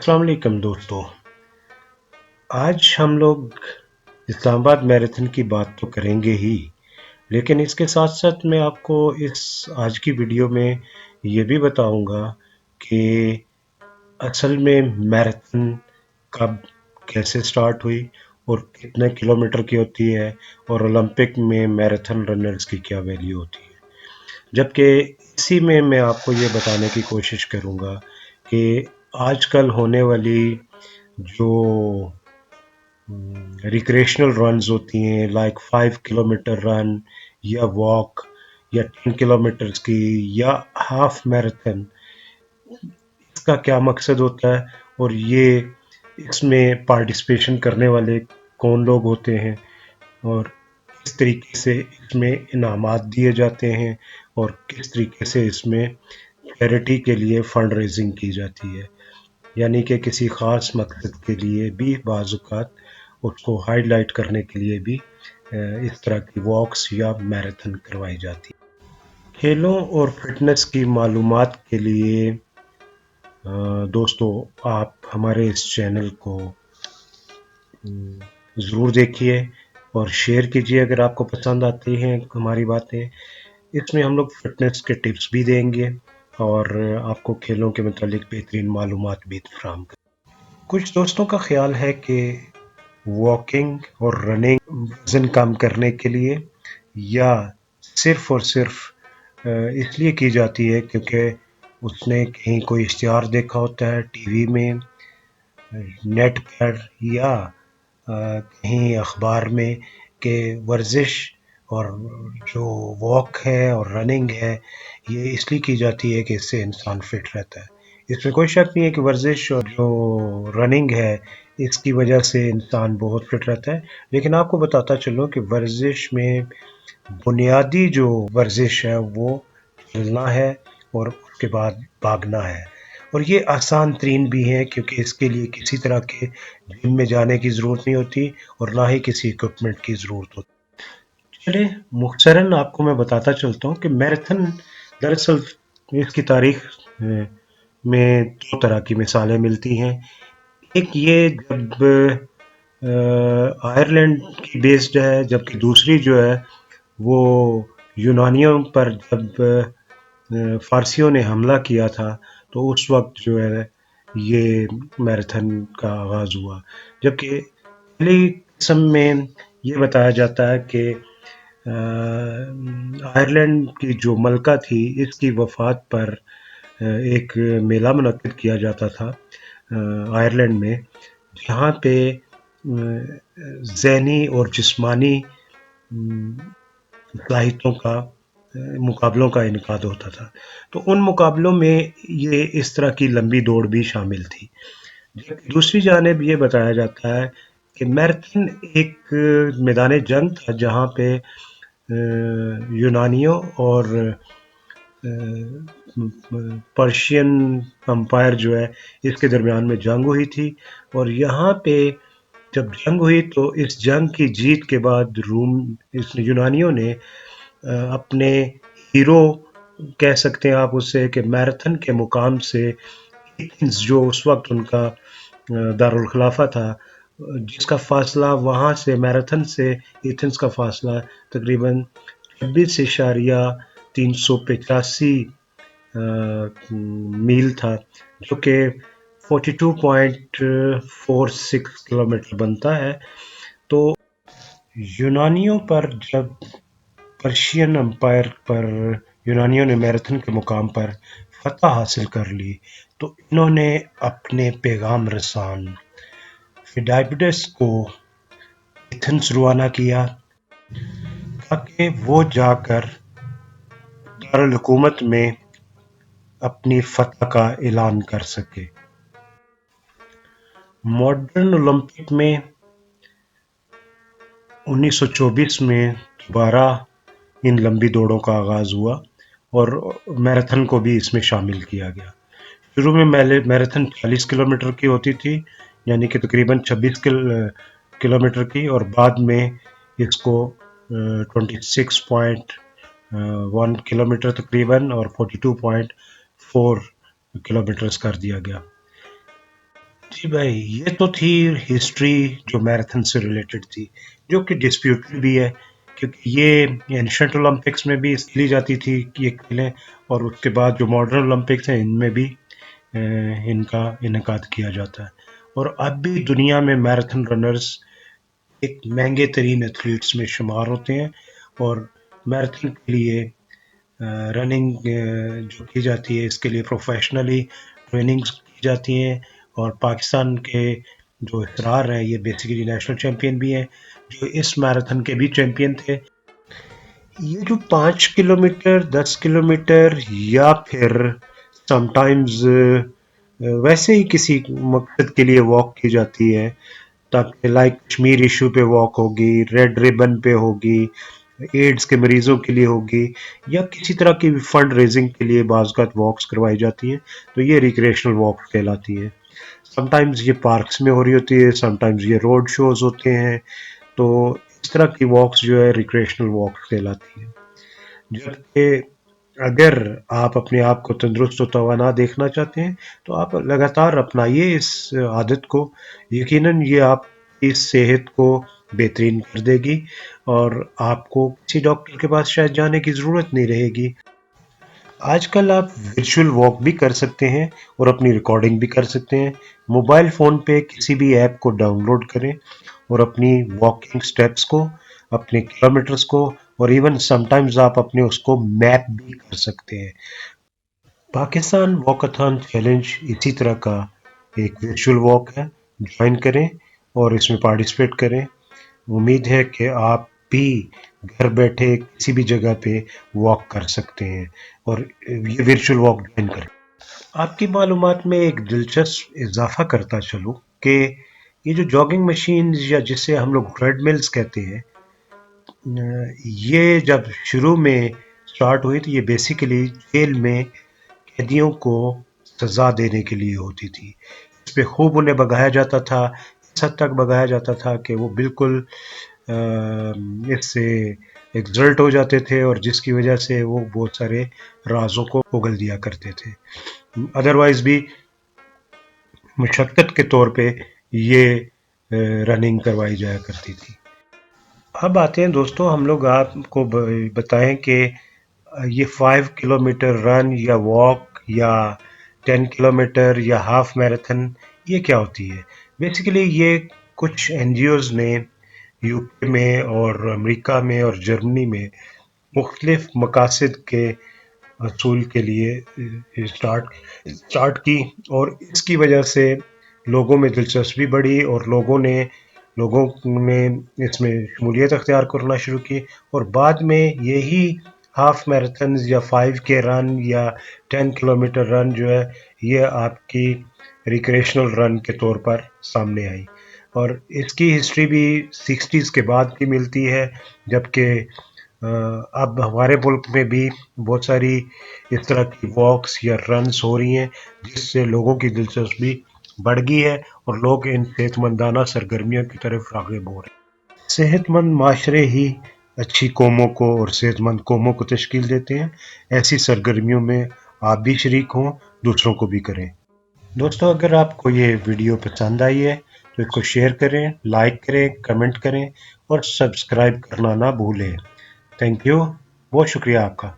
अस्सलाम वालेकुम दोस्तों। आज हम लोग इस्लामाबाद मैराथन की बात तो करेंगे ही, लेकिन इसके साथ साथ मैं आपको इस आज की वीडियो में ये भी बताऊंगा कि असल में मैराथन कब कैसे स्टार्ट हुई और कितने किलोमीटर की होती है और ओलंपिक में मैराथन रनर्स की क्या वैल्यू होती है। जबकि इसी में मैं आपको ये बताने की कोशिश करूंगा कि आजकल होने वाली जो रिक्रिएशनल रन्स होती हैं, लाइक 5 किलोमीटर रन या वॉक या 10 किलोमीटर्स की या हाफ मैराथन, इसका क्या मकसद होता है और ये इसमें पार्टिसिपेशन करने वाले कौन लोग होते हैं और किस तरीके से इसमें इनामात दिए जाते हैं और किस तरीके से इसमें चैरिटी के लिए फंड रेजिंग की जाती है, यानी कि किसी ख़ास मकसद के लिए भी बाज़ात उसको हाईलाइट करने के लिए भी इस तरह की वॉक्स या मैराथन करवाई जाती है। खेलों और फिटनेस की मालूमात के लिए दोस्तों आप हमारे इस चैनल को ज़रूर देखिए और शेयर कीजिए अगर आपको पसंद आती हैं हमारी बातें। इसमें हम लोग फिटनेस के टिप्स भी देंगे और आपको खेलों के मतलब बेहतरीन मालूमात भी फराहम करेंगे। कुछ दोस्तों का ख्याल है कि वॉकिंग और रनिंग वज़न कम करने के लिए या सिर्फ़ और सिर्फ इसलिए की जाती है क्योंकि उसने कहीं कोई इश्तिहार देखा होता है टीवी में, नेट पर या कहीं अखबार में कि वर्जिश और जो वॉक है और रनिंग है ये इसलिए की जाती है कि इससे इंसान फिट रहता है। इसमें कोई शक नहीं है कि वर्जिश और जो रनिंग है इसकी वजह से इंसान बहुत फिट रहता है, लेकिन आपको बताता चलूँ कि वर्जिश में बुनियादी जो वर्जिश है वो चलना है और उसके बाद भागना है, और ये आसान तरीन भी है क्योंकि इसके लिए किसी तरह के जिम में जाने की ज़रूरत नहीं होती और ना ही किसी इक्विपमेंट की ज़रूरत होती। चलिए मुख्तसरन आपको मैं बताता चलता हूँ कि मैराथन दरअसल इसकी तारीख में दो तरह की मिसालें मिलती हैं। एक ये जब आयरलैंड की बेस्ड है, जबकि दूसरी जो है वो यूनानियों पर जब फ़ारसियों ने हमला किया था तो उस वक्त जो है ये मैराथन का आगाज़ हुआ। जबकि पहली किस्म में ये बताया जाता है कि आयरलैंड की जो मलका थी इसकी वफ़ात पर एक मेला मुनक्किद किया जाता था आयरलैंड में, जहाँ पे ज़हनी और जिस्मानी सलाहियतों का मुकाबलों का इनकाद होता था। तो उन मुकाबलों में ये इस तरह की लंबी दौड़ भी शामिल थी। दूसरी जानिब ये बताया जाता है कि मैराथन एक मैदान जंग था जहाँ पे यूनानियों और पर्शियन अम्पायर जो है इसके दरमियान में जंग हुई थी, और यहाँ पे जब जंग हुई तो इस जंग की जीत के बाद इस यूनानियों ने अपने हीरो कह सकते हैं आप उससे कि मैराथन के मुकाम से एथेंस जो उस वक्त उनका दारुल खिलाफा था, जिसका फासला वहाँ से मैराथन से एथेंस का फासला तकरीबन 26.385 मील था, जो कि 42.46 किलोमीटर बनता है। तो यूनानियों पर जब पर्शियन अम्पायर पर यूनानियों ने मैराथन के मुकाम पर फतह हासिल कर ली तो इन्होंने अपने पैगाम रसान फिडाइबिडस को एथेंस रवाना किया ताकि वो जाकर दारुल हुकूमत में अपनी फतह का ऐलान कर सके। मॉडर्न ओलंपिक में 1924 में दोबारा इन लंबी दौड़ों का आगाज़ हुआ और मैराथन को भी इसमें शामिल किया गया। शुरू में मैराथन 40 किलोमीटर की होती थी, यानी कि तकरीबन 26 किलोमीटर की, और बाद में इसको 26.1 किलोमीटर तकरीबन और 42.4 किलोमीटर्स कर दिया गया। जी भाई, ये तो थी हिस्ट्री जो मैराथन से रिलेटेड थी, जो कि डिस्प्यूटेड भी है, क्योंकि ये एंशिएंट ओलंपिक्स में भी ली जाती थी कि ये खेलें, और उसके बाद जो मॉडर्न ओलंपिक्स हैं इनमें भी इनका इनकाद किया जाता है। और अब भी दुनिया में मैराथन रनर्स एक महंगे तरीन एथलीट्स में शुमार होते हैं, और मैराथन के लिए रनिंग जो की जाती है इसके लिए प्रोफेशनली ट्रेनिंग्स की जाती हैं। और पाकिस्तान के जो इसरार हैं ये बेसिकली नेशनल चैम्पियन भी हैं, जो इस मैराथन के भी चैम्पियन थे। ये जो 5 किलोमीटर 10 किलोमीटर या फिर समटाइम्स वैसे ही किसी मकसद के लिए वॉक की जाती है, ताकि लाइक कश्मीर इशू पे वॉक होगी, रेड रिबन पे होगी, एड्स के मरीजों के लिए होगी, या किसी तरह की फंड रेजिंग के लिए बाज़ वॉक्स करवाई जाती हैं, तो ये रिक्रिएशनल वॉक कहलाती है। समटाइम्स ये पार्क्स में हो रही होती है, समटाइम्स ये रोड शोज होते हैं, तो इस तरह की वॉक्स जो है रिक्रिएशनल वॉक्स कहलाती है। जबकि अगर आप अपने आप को तंदुरुस्त होता हुआ ना देखना चाहते हैं, तो आप लगातार अपनाइए इस आदत को। यकीनन ये आपकी सेहत को बेहतरीन कर देगी, और आपको किसी डॉक्टर के पास शायद जाने की ज़रूरत नहीं रहेगी। आजकल आप वर्चुअल वॉक भी कर सकते हैं और अपनी रिकॉर्डिंग भी कर सकते हैं। मोबाइल फ़ोन पे किसी भी ऐप को डाउनलोड करें और अपनी वॉकिंग स्टेप्स को, अपने किलोमीटर्स को, और इवन समटाइम्स आप अपने उसको मैप भी कर सकते हैं। पाकिस्तान वॉकाथॉन चैलेंज इसी तरह का एक वर्चुअल वॉक है। ज्वाइन करें और इसमें पार्टिसिपेट करें। उम्मीद है कि आप भी घर बैठे किसी भी जगह पे वॉक कर सकते हैं, और ये वर्चुअल वॉक ज्वाइन करें। आपकी मालूमात में एक दिलचस्प इजाफा करता चलूँ कि ये जो जॉगिंग मशीन या जिसे हम लोग ट्रेडमिल्स कहते हैं, ये जब शुरू में स्टार्ट हुई तो ये बेसिकली जेल में कैदियों को सज़ा देने के लिए होती थी। इस पे खूब उन्हें भगाया जाता था, इस हद तक भगाया जाता था कि वो बिल्कुल इससे एक्सल्ट हो जाते थे, और जिसकी वजह से वो बहुत सारे राज़ों को उगल दिया करते थे। अदरवाइज़ भी मशक्क़त के तौर पे ये रनिंग करवाई जाया करती थी। अब आते हैं दोस्तों, हम लोग आपको बताएं कि ये 5 किलोमीटर रन या वॉक या 10 किलोमीटर या हाफ मैराथन ये क्या होती है। बेसिकली ये कुछ एनजीओज़ ने यूके में और अमेरिका में और जर्मनी में मुख्तलिफ मकासद के असूल के लिए स्टार्ट की, और इसकी वजह से लोगों में दिलचस्पी बढ़ी, और लोगों ने इसमें शमूलियत अख्तियार करना शुरू की, और बाद में यही हाफ मैराथन या 5 के रन या 10 किलोमीटर रन जो है ये आपकी रिक्रिएशनल रन के तौर पर सामने आई। और इसकी हिस्ट्री भी 60s के बाद की मिलती है, जबकि अब हमारे मुल्क में भी बहुत सारी इस तरह की वॉक्स या रन्स हो रही हैं, जिससे लोगों की दिलचस्पी बढ़ गई है, और लोग इन सेहतमंदाना सरगर्मियों की तरफ राग़िब हो रहे हैं। सेहतमंद माशरे ही अच्छी कौमों को और सेहतमंद कौमों को तश्कील देते हैं। ऐसी सरगर्मियों में आप भी शरीक हों, दूसरों को भी करें। दोस्तों, अगर आपको ये वीडियो पसंद आई है तो इसको शेयर करें, लाइक करें, कमेंट करें, और सब्सक्राइब करना ना भूलें। थैंक यू, बहुत शुक्रिया आपका।